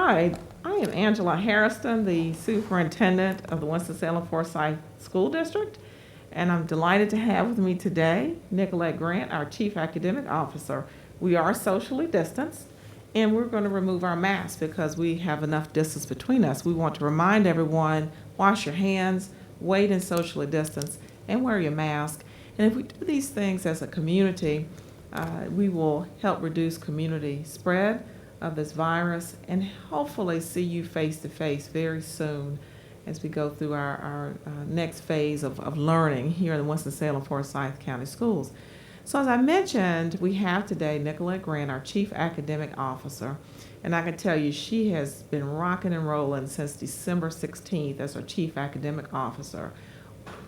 Hi, I am Angela Harrison, the superintendent of the Winston-Salem Forsyth School District, and I'm delighted to have with me today Nicolette Grant, our Chief Academic Officer. We are socially distanced, and we're going to remove our masks because we have enough distance between us. We want to remind everyone, wash your hands, wait and socially distance, and wear your mask. And if we do these things as a community, we will help reduce community spread of this virus and hopefully see you face to face very soon as we go through our next phase of learning here in the Winston-Salem Forsyth County Schools. So as I mentioned, we have today Nicolette Grant, our Chief Academic Officer, and I can tell you she has been rocking and rolling since December 16th as our Chief Academic Officer.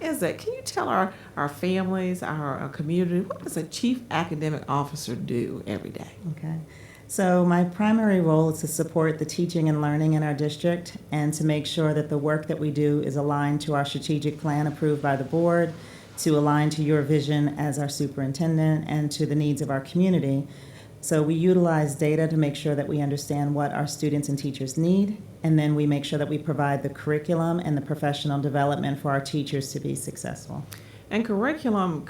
Can you tell our families, our community, what does a Chief Academic Officer do every day? Okay. So my primary role is to support the teaching and learning in our district and to make sure that the work that we do is aligned to our strategic plan approved by the board, to align to your vision as our superintendent and to the needs of our community. So we utilize data to make sure that we understand what our students and teachers need, and then we make sure that we provide the curriculum and the professional development for our teachers to be successful. And curriculum,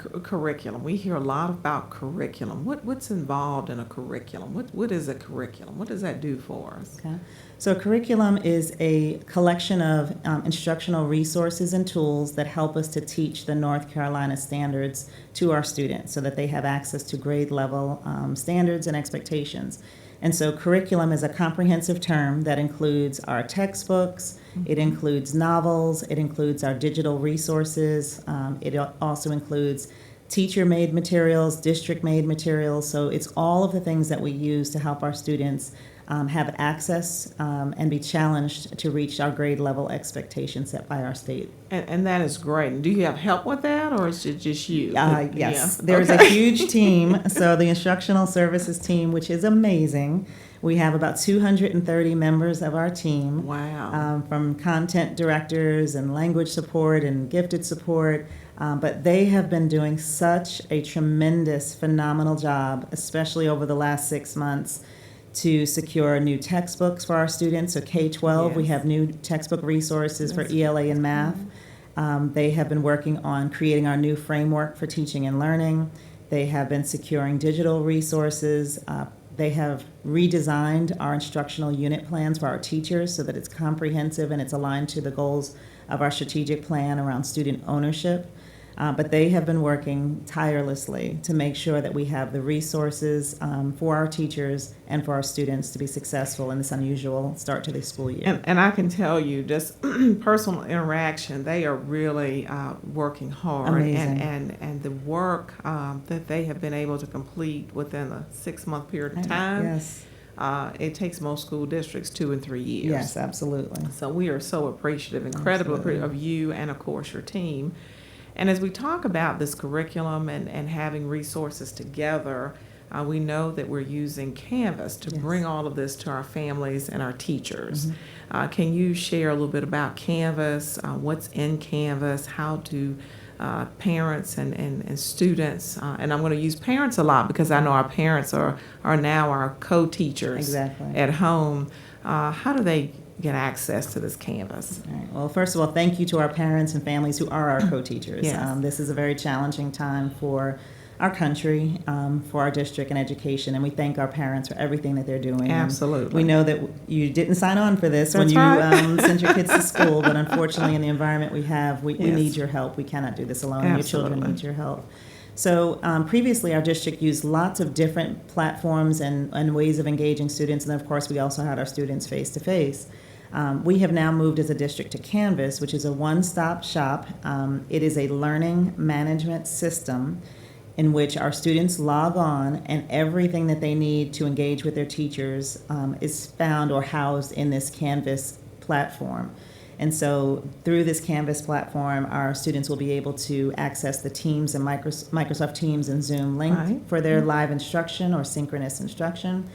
we hear a lot about curriculum. What's involved in a curriculum? What is a curriculum? What does that do for us? Okay. So curriculum is a collection of instructional resources and tools that help us to teach the North Carolina standards to our students so that they have access to grade level standards and expectations. And so curriculum is a comprehensive term that includes our textbooks, it includes novels, it includes our digital resources, it also includes teacher-made materials, district-made materials. So it's all of the things that we use to help our students have access and be challenged to reach our grade level expectations set by our state. And that is great. And do you have help with that, or is it just you? Yes. Yeah. There's Okay. a huge team. So the instructional services team, which is amazing. We have about 230 members of our team. Wow. From content directors and language support and gifted support. But they have been doing such a tremendous, phenomenal job, especially over the last 6 months, to secure new textbooks for our students. So K-12, we Yes. have new textbook resources for That's ELA and math. They have been working on creating our new framework for teaching and learning. They have been securing digital resources. They have redesigned our instructional unit plans for our teachers so that it's comprehensive and it's aligned to the goals of our strategic plan around student ownership. But they have been working tirelessly to make sure that we have the resources for our teachers and for our students to be successful in this unusual start to the school year. And I can tell you, just personal interaction, they are really working hard. Amazing. And the work that they have been able to complete within a 6-month period of time, Yes. it takes most school districts 2 and 3 years. Yes, absolutely. So we are so appreciative, incredibly appreciative of you and, of course, your team. And as we talk about this curriculum and having resources together, we know that we're using Canvas to Yes. bring all of this to our families and our teachers. Can you share a little bit about Canvas, what's in Canvas, how do parents and students, and I'm going to use parents a lot because I know our parents are now our co-teachers Exactly. at home. How do they get access to this Canvas? All right. Well, first of all, thank you to our parents and families who are our co-teachers. Yes. This is a very challenging time for our country, for our district and education, and we thank our parents for everything that they're doing. Absolutely. We know that you didn't sign on for this when That's you right. sent your kids to school, but unfortunately in the environment we have, we Yes. need your help. We cannot do this alone. Your children Absolutely. need your help. So previously our district used lots of different platforms and ways of engaging students, and then of course we also had our students face-to-face. We have now moved as a district to Canvas, which is a one-stop shop. It is a learning management system in which our students log on and everything that they need to engage with their teachers is found or housed in this Canvas platform. And so through this Canvas platform, our students will be able to access the Teams and Microsoft Teams and Zoom link Right. for their live instruction or synchronous instruction.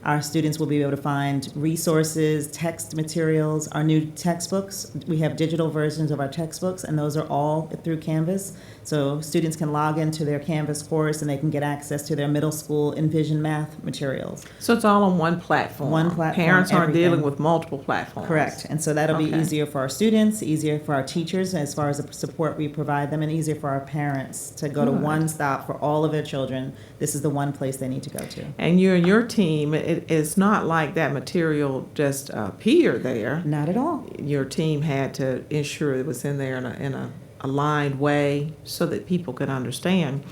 Our students will be able to find resources, text materials, our new textbooks. We have digital versions of our textbooks, and those are all through Canvas. So students can log into their Canvas course and they can get access to their middle school Envision math materials. So it's all on one platform. One platform, Parents aren't everything. dealing with multiple platforms. Correct. And so that'll be Okay. easier for our students, easier for our teachers as far as the support we provide them, and easier for our parents to go to Good. one stop for all of their children. This is the one place they need to go to. And you and your team, it's not like that material just appeared there. Not at all. Your team had to ensure it was in there in a aligned way so that people could understand.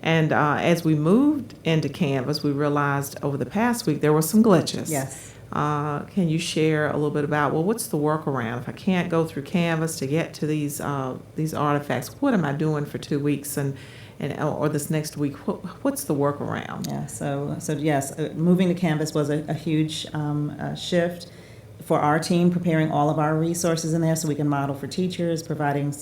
And as we moved into Canvas, we realized over the past week there were some glitches. Yes. Can you share a little bit about, well, what's the workaround? If I can't go through Canvas to get to these artifacts, what am I doing for 2 weeks or this next week? What's the workaround? Yeah. So yes, moving to Canvas was a huge shift for our team, preparing all of our resources in there so we can model for teachers, providing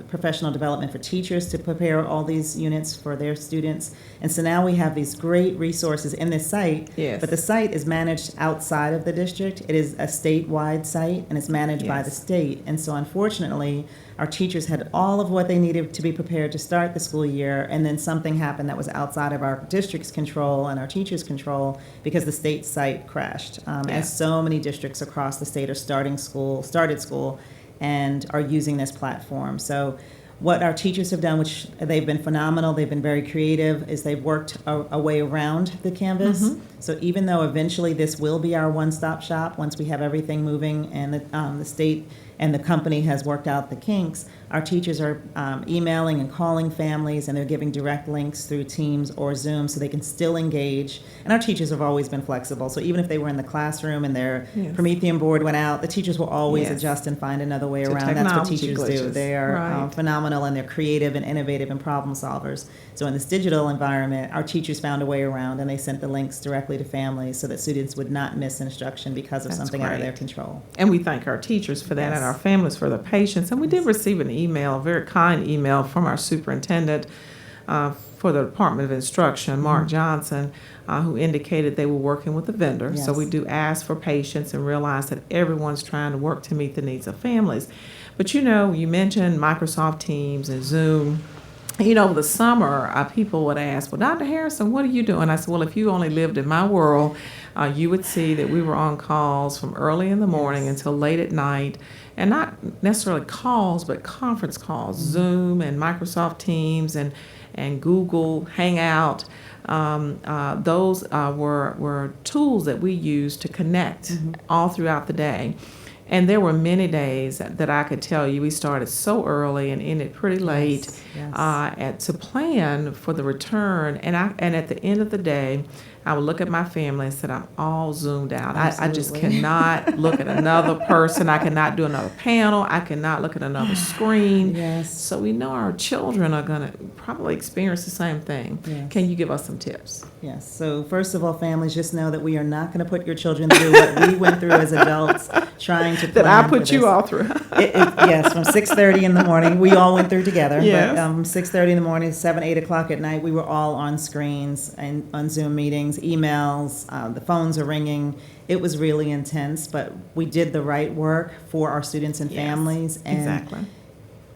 professional development for teachers to prepare all these units for their students. And so now we have these great resources in this site, Yes. but the site is managed outside of the district. It is a statewide site, and it's managed by Yes. the state. And so unfortunately, our teachers had all of what they needed to be prepared to start the school year, and then something happened that was outside of our district's control and our teachers' control because the state site crashed. As so many districts across the state are started school, and are using this platform. So what our teachers have done, which they've been phenomenal, they've been very creative, is they've worked a way around the Canvas. Mm-hmm. So even though eventually this will be our one-stop shop, once we have everything moving and the state and the company has worked out the kinks, our teachers are emailing and calling families, and they're giving direct links through Teams or Zoom so they can still engage. And our teachers have always been flexible. So even if they were in the classroom and their Yes. Promethean board went out, the teachers will always Yes. adjust and find another way To around. That's what technology teachers do. glitches. They are Right. phenomenal, and they're creative and innovative and problem solvers. So in this digital environment, our teachers found a way around, and they sent the links directly to families so that students would not miss instruction because of That's something out of great. their control. And we thank our teachers for that Yes. and our families for their patience. And we did receive an email, a very kind email from our superintendent for the Department of Instruction, Mark Johnson, who indicated they were working with the vendor. So Yes. we do ask for patience and realize that everyone's trying to work to meet the needs of families. But you mentioned Microsoft Teams and Zoom. Over the summer, people would ask, well, Dr. Harrison, what are you doing? I said, well, if you only lived in my world, you would see that we were on calls from early in the morning until late at night, and not necessarily calls, but conference calls, Zoom and Microsoft Teams and Google Hangout. Those were tools that we used to connect all throughout the day. And there were many days that I could tell you we started so early and ended pretty late Yes. to plan for the return. And at the end of the day, I would look at my family and said, I'm all zoomed out. I just Absolutely. cannot look at another person. I cannot do another panel. I cannot look at another screen. Yes. So we know our children are going to probably experience the same thing. Yes. Can you give us some tips? Yes. So first of all, families, just know that we are not going to put your children through what we went through as adults trying to plan That I for put you this. all through. Yes, from 6:30 in the morning, we all went through together. Yes. But 6:30 in the morning, 7, 8 o'clock at night, we were all on screens and on Zoom meetings, emails, the phones are ringing. It was really intense, but we did the right work for our students and Yes, families. And exactly.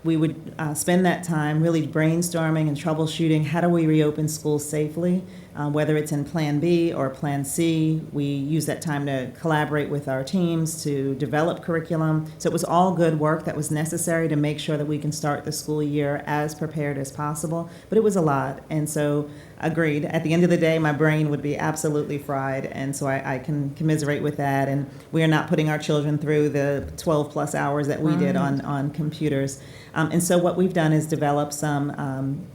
we would spend that time really brainstorming and troubleshooting how do we reopen schools safely, whether it's in Plan B or Plan C. We use that time to collaborate with our teams to develop curriculum. So it was all good work that was necessary to make sure that we can start the school year as prepared as possible. But it was a lot, and so agreed. At the end of the day, my brain would be absolutely fried, and so I can commiserate with that. And we are not putting our children through the 12 plus hours that we did on computers. And so what we've done is develop some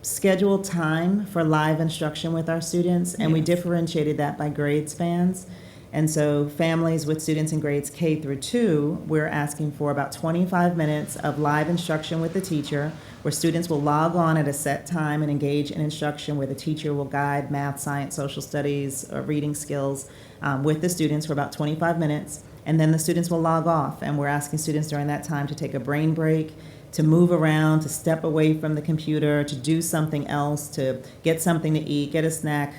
scheduled time for live instruction with our students, and we Yes. differentiated that by grade spans. And so families with students in grades K through 2, we're asking for about 25 minutes of live instruction with the teacher, where students will log on at a set time and engage in instruction, where the teacher will guide math, science, social studies, reading skills with the students for about 25 minutes. And then the students will log off, and we're asking students during that time to take a brain break, to move around, to step away from the computer, to do something else, to get something to eat, get a snack,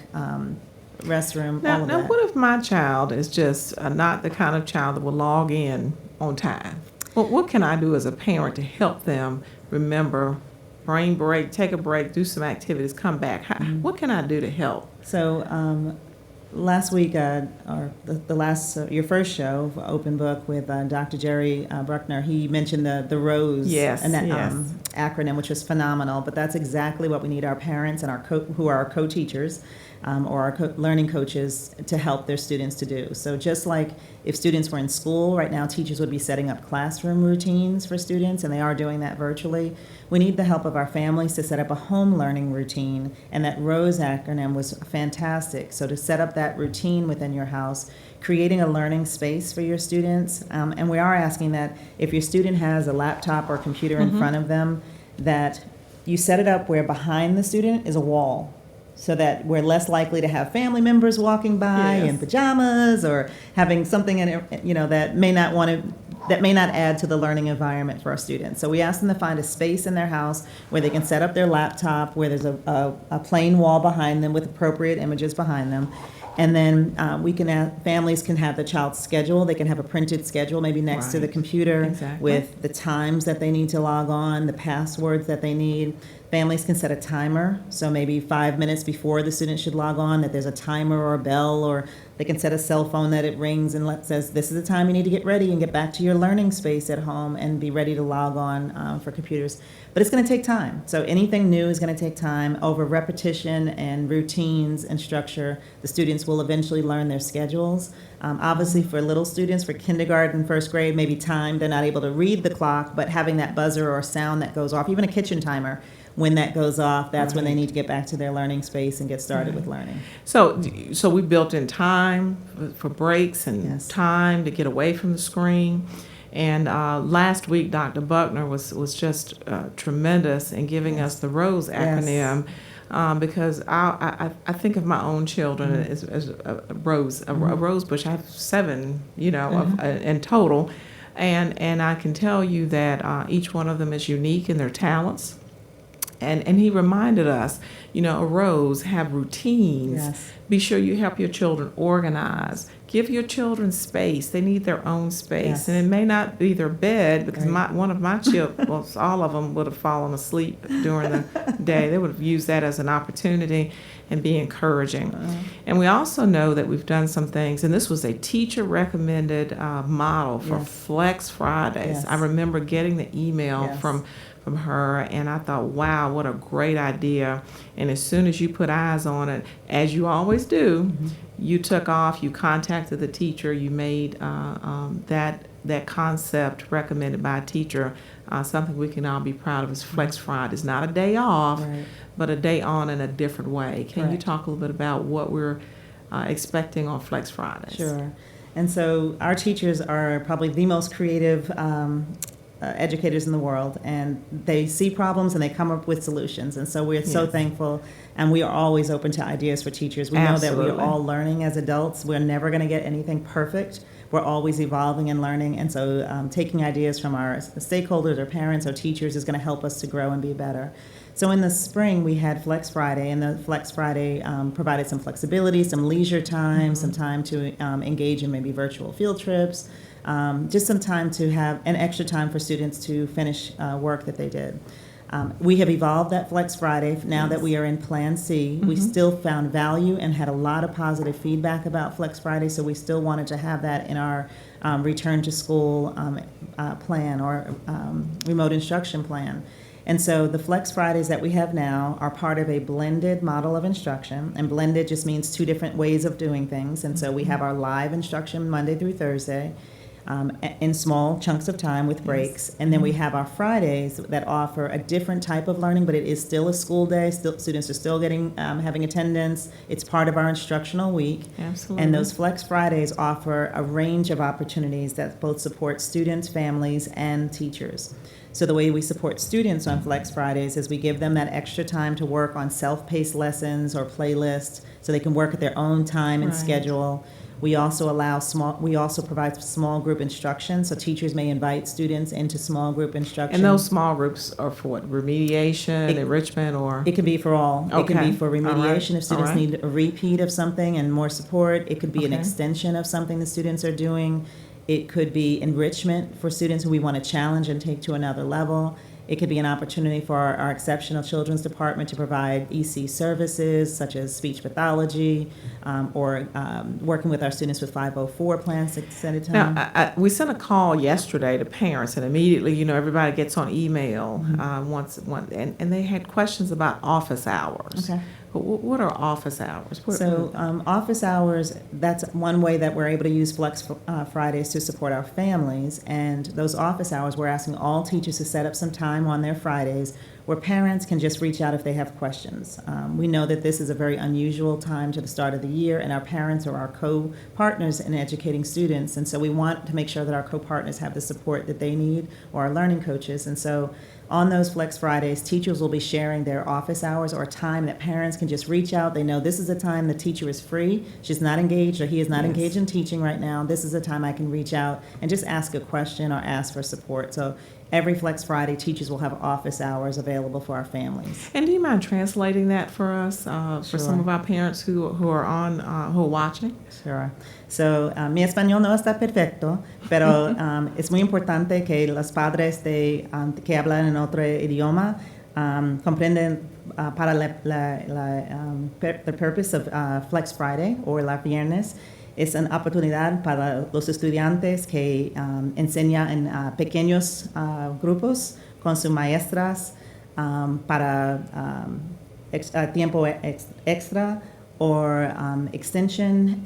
restroom, Now, all of now, that. what if my child is just not the kind of child that will log in on time? What can I do as a parent to help them remember, brain break, take a break, do some activities, come back? What can I do to help? So last week, or the last, your first show, Open Book with Dr. Jerry Bruckner, he mentioned the ROSE Yes, yes. acronym, which was phenomenal. But that's exactly what we need our parents and who are our co-teachers or our learning coaches to help their students to do. So just like if students were in school, right now teachers would be setting up classroom routines for students, and they are doing that virtually. We need the help of our families to set up a home learning routine, and that ROSE acronym was fantastic. So to set up that routine within your house, creating a learning space for your students, and we are asking that if your student has a laptop or computer in front of them, that you set it up where behind the student is a wall, so that we're less likely to have family members walking by Yes. in pajamas or having something in it, that may not add to the learning environment for our students. So we ask them to find a space in their house where they can set up their laptop, where there's a plain wall behind them with appropriate images behind them. And then families can have the child's schedule. They can have a printed schedule maybe next to the Right. computer Exactly. with the times that they need to log on, the passwords that they need. Families can set a timer, so maybe 5 minutes before the student should log on, that there's a timer or a bell, or they can set a cell phone that it rings and says, this is the time you need to get ready and get back to your learning space at home and be ready to log on for computers. But it's going to take time. So anything new is going to take time. Over repetition and routines and structure, the students will eventually learn their schedules. Obviously, for little students, for kindergarten, first grade, maybe time, they're not able to read the clock, but having that buzzer or sound that goes off, even a kitchen timer, when that goes off, that's when they Right. need to get back to their learning space and get started with learning. So we built in time for breaks and Yes. time to get away from the screen. And last week, Dr. Buckner was just tremendous in giving us the ROSE acronym. Because I think of my own children as a rose bush. I have 7, in total, and I can tell you that each one of them is unique in their talents. And he reminded us, a rose have routines. Yes. Be sure you help your children organize. Give your children space. They need their own space. Yes. And it may not be their bed, because Right. one of my children, well, all of them would have fallen asleep during the day. They would have used that as an opportunity and be encouraging. And we also know that we've done some things, and this was a teacher-recommended model for Yes. Flex Fridays. Yes. I remember getting the email Yes. from her, and I thought, wow, what a great idea. And as soon as you put eyes on it, as you always do, you took off, you contacted the teacher, you made that concept recommended by a teacher something we can all be proud of. Is Flex Fridays, not a day off, Right. but a day on in a different way. Can you Correct. talk a little bit about what we're expecting on Flex Fridays? Sure. And so our teachers are probably the most creative educators in the world, and they see problems and they come up with solutions. And so we're so Yes. thankful, and we are always open to ideas for teachers. We know that we Absolutely. are all learning as adults. We're never going to get anything perfect. We're always evolving and learning, and so taking ideas from our stakeholders or parents or teachers is going to help us to grow and be better. So in the spring, we had Flex Friday, and the Flex Friday provided some flexibility, some leisure time, some time to engage in maybe virtual field trips, just some time to have an extra time for students to finish work that they did. We have evolved that Flex Friday now that we are in Plan C. We still found value and had a lot of positive feedback about Flex Friday, so we still wanted to have that in our return to school plan or remote instruction plan. And so the Flex Fridays that we have now are part of a blended model of instruction, and blended just means 2 different ways of doing things. And so we have our live instruction Monday through Thursday, in small chunks of time with breaks. And then we have our Fridays that offer a different type of learning, but it is still a school day. Students are still having attendance. It's part of our instructional week. Absolutely. And those Flex Fridays offer a range of opportunities that both support students, families, and teachers. So the way we support students on Flex Fridays is we give them that extra time to work on self-paced lessons or playlists so they can work at their own time and Right. schedule. We also provide small group instruction, so teachers may invite students into small group instruction. And those small groups are for what, remediation, enrichment, or? It can be for all. It can Okay. be for All right. remediation if students All right. need a repeat of something and more support. It could be an Okay. extension of something the students are doing. It could be enrichment for students who we want to challenge and take to another level. It could be an opportunity for our exceptional children's department to provide EC services such as speech pathology, or working with our students with 504 plans extended time. Now, we sent a call yesterday to parents, and immediately, everybody gets on email and they had questions about office hours. Okay. What are office hours? So office hours, that's one way that we're able to use Flex Fridays to support our families. And those office hours, we're asking all teachers to set up some time on their Fridays where parents can just reach out if they have questions. We know that this is a very unusual time to the start of the year, and our parents are our co-partners in educating students. And so we want to make sure that our co-partners have the support that they need, or our learning coaches. And so on those Flex Fridays, teachers will be sharing their office hours, or a time that parents can just reach out. They know this is a time the teacher is free. She's not engaged, or he is not Yes. engaged in teaching right now. This is a time I can reach out and just ask a question or ask for support. So every Flex Friday, teachers will have office hours available for our families. And do you mind translating that for us, for some Sure. of our parents who are watching? Sure. So, mi español no está perfecto, pero es muy importante que los padres que hablan en otro idioma comprenden para the purpose of Flex Friday o la viernes. Es una oportunidad para los estudiantes que enseñan en pequeños grupos con sus maestras para tiempo extra or extension,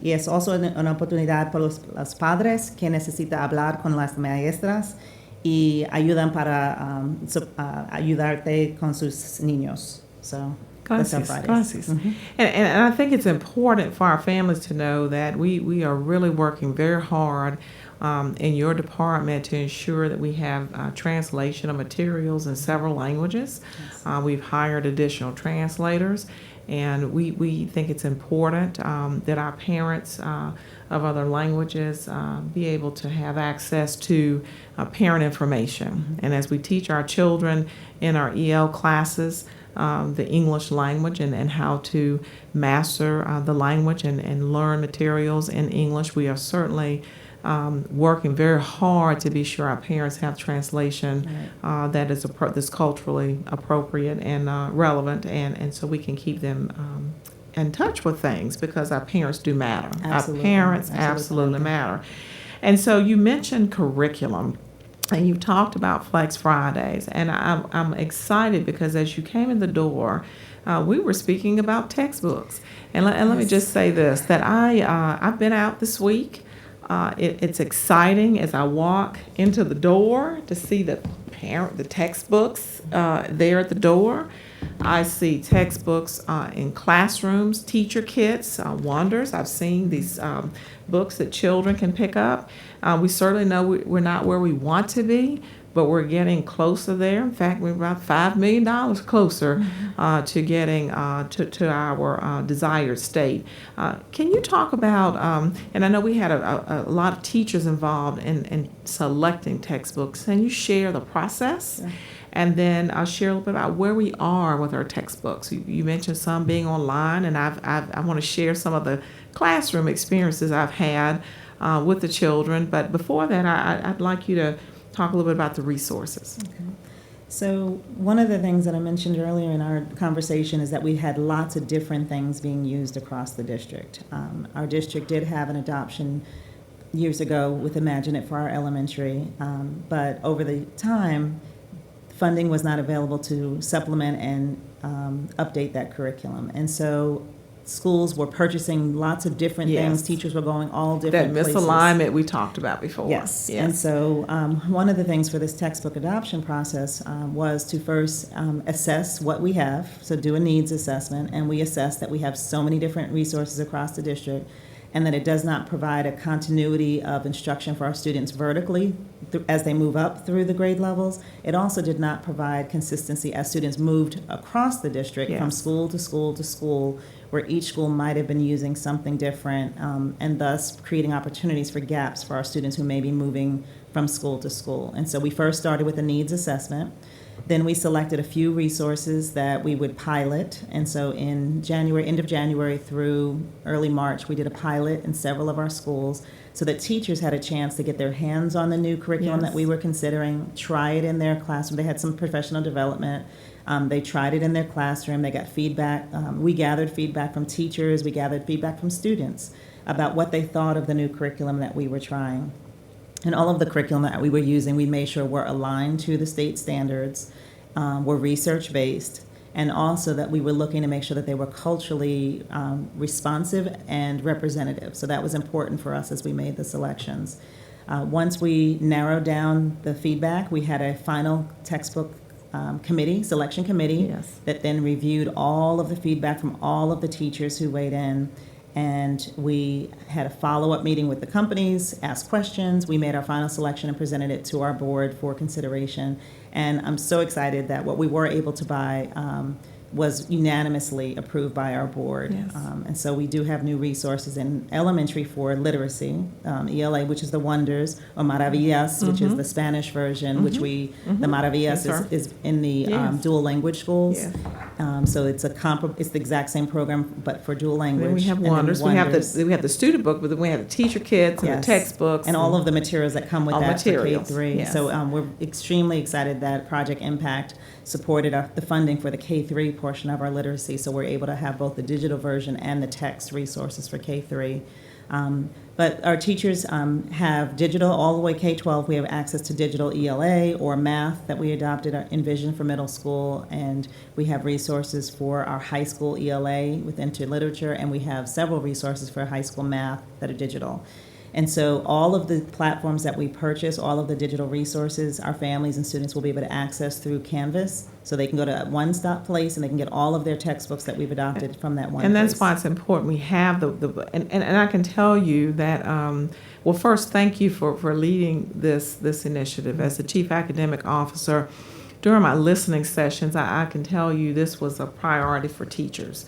y es also una oportunidad para los padres que necesitan hablar con las maestras y ayudan para ayudarte con sus niños. So that's our Fridays. Gracias. Mhm. And I think it's important for our families to know that we are really working very hard in your department to ensure that we have translation of materials in several languages. Yes. We've hired additional translators, and we think it's important that our parents of other languages be able to have access to parent information. Mm-hmm. And as we teach our children in our EL classes, the English language and how to master the language and learn materials in English, we are certainly working very hard to be sure our parents have translation that is that's culturally appropriate and relevant, and so we can keep them in touch with things, because our parents do matter. Absolutely. Our parents absolutely matter. And so you mentioned curriculum, and you talked about Flex Fridays, and I'm excited because as you came in the door, we were speaking about textbooks. And let me just say this, that I've been out this week. It's exciting as I walk into the door to see the textbooks there at the door. I see textbooks in classrooms, teacher kits, wonders. I've seen these books that children can pick up. We certainly know we're not where we want to be, but we're getting closer there. In fact, we're about $5 million closer to getting to our desired state. Can you talk about, and I know we had a lot of teachers involved in selecting textbooks. Can you share the process? Sure. And then I'll share a little bit about where we are with our textbooks. You mentioned some being online, and I want to share some of the classroom experiences I've had with the children. But before that, I'd like you to talk a little bit about the resources. Okay. So one of the things that I mentioned earlier in our conversation is that we had lots of different things being used across the district. Our district did have an adoption years ago with Imagine It for our elementary, but over the time, funding was not available to supplement and update that curriculum. And so schools were purchasing lots of different things. Yes. Teachers were going all different That places. misalignment we talked about before. Yes. And so one of the things for this textbook adoption process was to first assess what we have, so do a needs assessment, and we assess that we have so many different resources across the district, and that it does not provide a continuity of instruction for our students vertically as they move up through the grade levels. It also did not provide consistency as students moved across the district from Yes. school to school to school, where each school might have been using something different, and thus creating opportunities for gaps for our students who may be moving from school to school. And so we first started with a needs assessment. Then we selected a few resources that we would pilot. And so in January, end of January through early March, we did a pilot in several of our schools so that teachers had a chance to get their hands on the new curriculum that we were considering, try it in their classroom. They had some professional development. They tried it in their classroom. They got feedback. We gathered feedback from teachers. We gathered feedback from students about what they thought of the new curriculum that we were trying. And all of the curriculum that we were using, we made sure were aligned to the state standards, were research-based, and also that we were looking to make sure that they were culturally responsive and representative. So that was important for us as we made the selections. Once we narrowed down the feedback, we had a final textbook selection committee that then reviewed all of the feedback from all of the teachers who weighed in. And we had a follow-up meeting with the companies, asked questions. We made our final selection and presented it to our board for consideration. And I'm so excited that what we were able to buy was unanimously approved by our board. And so we do have new resources in elementary for literacy, ELA, which is the Wonders, or Maravillas, which is the Spanish version, which the Maravillas is in the dual language schools. So it's it's the exact same program, but for dual language. Then we have Wonders. We have the student book, but then we have the teacher kits and the textbooks. And all of the materials that come with that materials. for K-3. So we're extremely excited that Project Impact supported the funding for the K-3 portion of our literacy, so we're able to have both the digital version and the text resources for K-3. But our teachers have digital all the way K-12. We have access to digital ELA or math that we adopted in Vision for middle school, and we have resources for our high school ELA with interliterature, and we have several resources for high school math that are digital. And so all of the platforms that we purchase, all of the digital resources, our families and students will be able to access through Canvas. So they can go to a one-stop place and they can get all of their textbooks that we've adopted from that one place. And that's why it's important. We have and I can tell you that, well, first, thank you for leading this initiative. As the Chief Academic Officer, during my listening sessions, I can tell you this was a priority for teachers.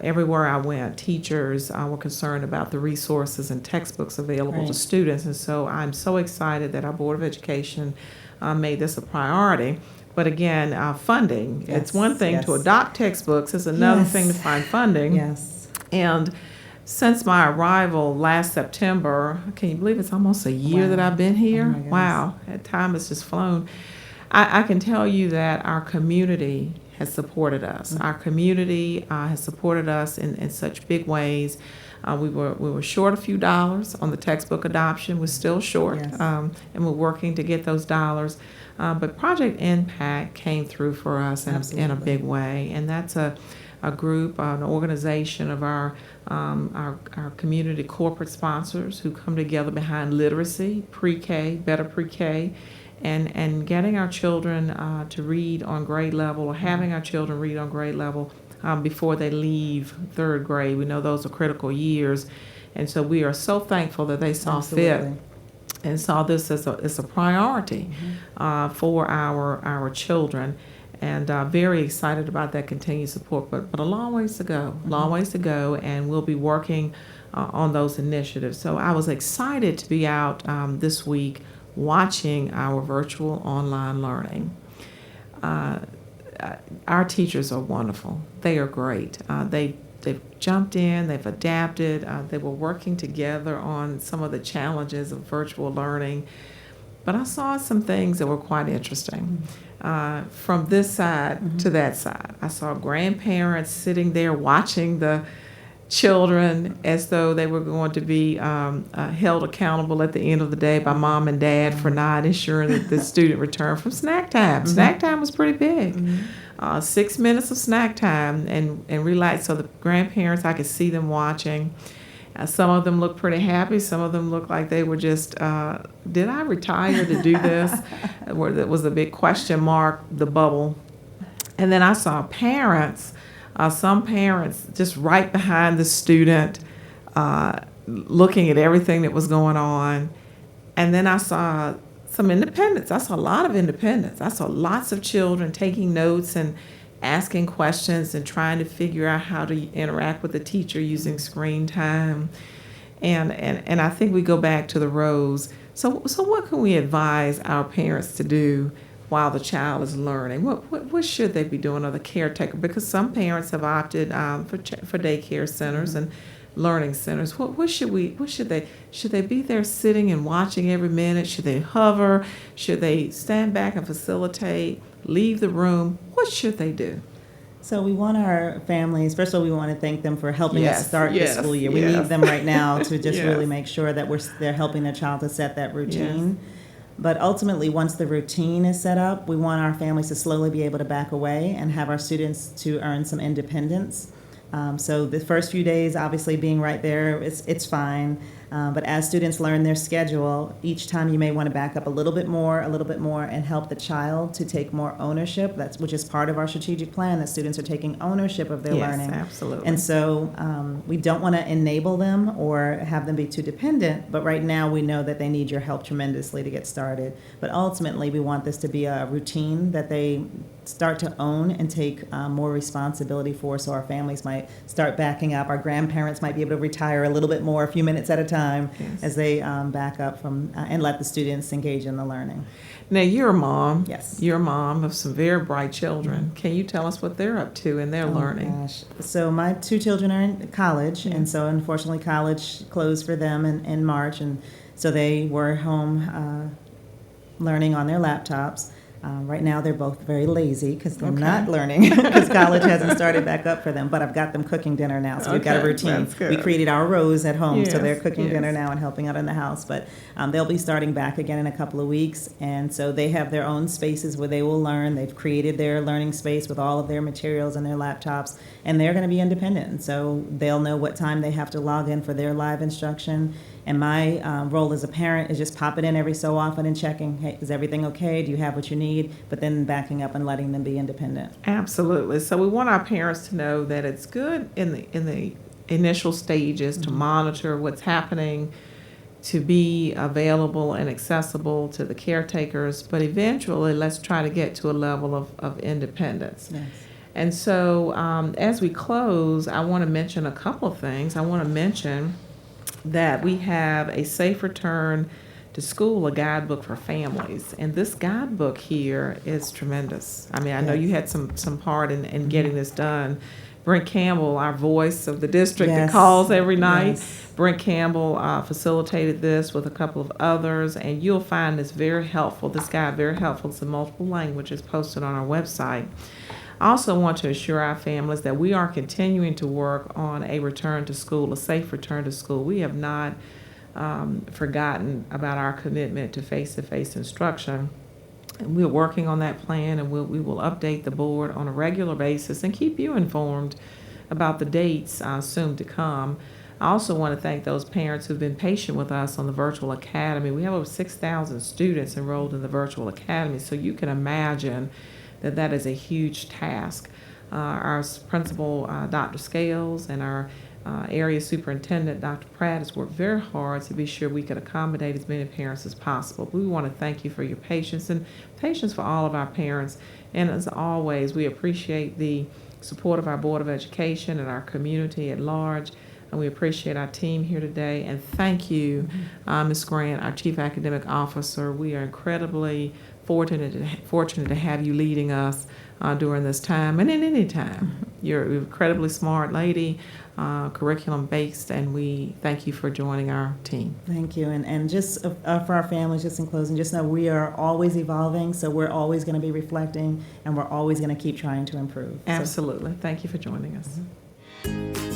Everywhere I went, teachers were concerned about the resources and textbooks available to students. And so I'm so excited that our Board of Education made this a priority. But again, funding, it's one thing to adopt textbooks, it's another thing to find funding. And since my arrival last September, can you believe it's almost a year that I've been here? Wow, that time has just flown. I can tell you that our community has supported us. Our community has supported us in such big ways. We were short a few dollars on the textbook adoption. We're still short, and we're working to get those dollars. But Project Impact came through for us in a big way, and that's a group, an organization of our community corporate sponsors who come together behind literacy, pre-K, better pre-K, and getting our children to read on grade level, or having our children read on grade level before they leave third grade. We know those are critical years, and so we are so thankful that they saw fit and saw this as a priority for our children, and very excited about that continued support. But a long ways to go, and we'll be working on those initiatives. So I was excited to be out this week watching our virtual online learning. Our teachers are wonderful. They are great. They've jumped in, they've adapted, they were working together on some of the challenges of virtual learning. But I saw some things that were quite interesting. From this side to that side, I saw grandparents sitting there watching the children as though they were going to be held accountable at the end of the day by mom and dad for not ensuring that the student returned from snack time. Snack time was pretty big. 6 minutes of snack time and relax. So the grandparents, I could see them watching. Some of them looked pretty happy. Some of them looked like they were just, did I retire to do this? Where there was a big question mark, the bubble. And then I saw parents, some parents just right behind the student, looking at everything that was going on. And then I saw some independence. I saw a lot of independence. I saw lots of children taking notes and asking questions and trying to figure out how to interact with the teacher using screen time. And I think we go back to the roles. So what can we advise our parents to do while the child is learning? What should they be doing, or the caretaker? Because some parents have opted for daycare centers and learning centers. What should they be there sitting and watching every minute? Should they hover? Should they stand back and facilitate? Leave the room? What should they do? So we want our families, first of all, we want to thank them for helping us start yes, the school year. We yes. need them right now to just Yes. really make sure that they're helping their child to set that routine. Yes. But ultimately, once the routine is set up, we want our families to slowly be able to back away and have our students to earn some independence. So the first few days, obviously being right there, it's fine. But as students learn their schedule, each time you may want to back up a little bit more, and help the child to take more ownership. Which is part of our strategic plan, that students are taking ownership of their learning. Yes, absolutely. And so we don't want to enable them or have them be too dependent, but right now we know that they need your help tremendously to get started. But ultimately, we want this to be a routine that they start to own and take more responsibility for, so our families might start backing up. Our grandparents might be able to retire a little bit more, a few minutes at a time, Yes. as they back up from and let the students engage in the learning. Now, you're a mom. Yes. You're a mom of some very bright children. Can you tell us what they're up to in their learning? Gosh. So my two children are in college, and so unfortunately college closed for them in March, and so they were home learning on their laptops. Right now, they're both very lazy because they're Okay. not learning because college hasn't started back up for them. But I've got them cooking dinner now, so we've got a Okay, routine. that's good. We created our rows at home, so Yes, they're cooking yes. dinner now and helping out in the house. But they'll be starting back again in a couple of weeks, and so they have their own spaces where they will learn. They've created their learning space with all of their materials and their laptops, and they're going to be independent. And so they'll know what time they have to log in for their live instruction. And my role as a parent is just popping in every so often and checking, hey, is everything okay? Do you have what you need? But then backing up and letting them be independent. Absolutely. So we want our parents to know that it's good in the initial stages to monitor what's happening, to be available and accessible to the caretakers, but eventually let's try to get to a level of independence. Yes. And so as we close, I want to mention a couple of things. I want to mention that we have a Safe Return to School, a guidebook for families. And this guidebook here is tremendous. I mean, I know Yes. you had some part in getting this done. Brent Campbell, our voice of the district that Yes. calls every night, Yes. Brent Campbell facilitated this with a couple of others, and you'll find this very helpful. This guide very helpful. It's in multiple languages, posted on our website. I also want to assure our families that we are continuing to work on a return to school, a safe return to school. We have not forgotten about our commitment to face-to-face instruction. And we're working on that plan, and we will update the board on a regular basis and keep you informed about the dates soon to come. I also want to thank those parents who've been patient with us on the virtual academy. We have over 6,000 students enrolled in the virtual academy, so you can imagine that is a huge task. Our principal, Dr. Scales, and our area superintendent, Dr. Pratt, has worked very hard to be sure we could accommodate as many parents as possible. We want to thank you for your patience and patience for all of our parents. And as always, we appreciate the support of our Board of Education and our community at large. And we appreciate our team here today. And thank you, Ms. Grant, our Chief Academic Officer. We are incredibly fortunate to have you leading us during this time and in any time. You're an incredibly smart lady, curriculum-based, and we thank you for joining our team. Thank you. And just for our families, just in closing, just know we are always evolving, so we're always going to be reflecting, and we're always going to keep trying to improve. Absolutely. Thank you for joining us.